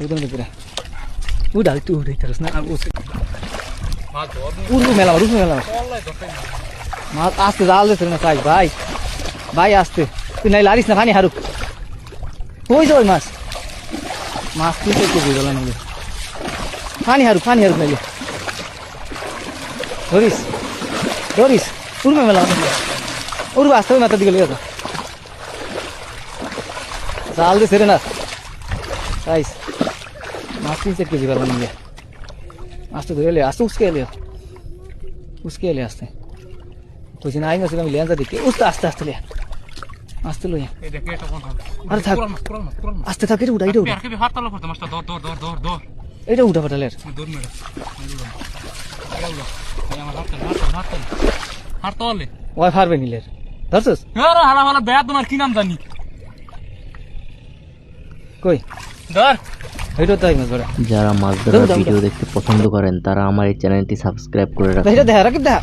একদম পুরা উড়া তুই উড়াই তারস না উড়ু মেলা মাছ আসতে জাল দিতে না চাই ভাই ভাই আসতে তুই নাই লারিস না পানি হারুক ওই যে ওই মাছ মাছ তুই তো বুঝে গেল নাকি পানি হারুক নাইলে ধরিস উড়বে মেলা উড়বে আসতে হবে মাথার দিকে লেগে যা জাল দিছে রে না চাইস মাছ 3-4 কেজি পেলাম নাকি আসতে ধরে এলে আসতে উসকে এলে আসতে তুই না আই গেছিলাম লেন্সা দিকে আস্তে লিয়া আসতে লইয়া আরে থাক আস্তে থাক এটা উঠা এটা উঠা পাঠালে ওয়াই ফারবে নিলে ধরছস তোমার কি নাম জানি কই ধর এইটা তাই মাছ ধরা যারা মাছ ধরার ভিডিও দেখতে পছন্দ করেন তারা আমার এই চ্যানেলটি সাবস্ক্রাইব করে রাখুন এটা দেখা রাখি দেখা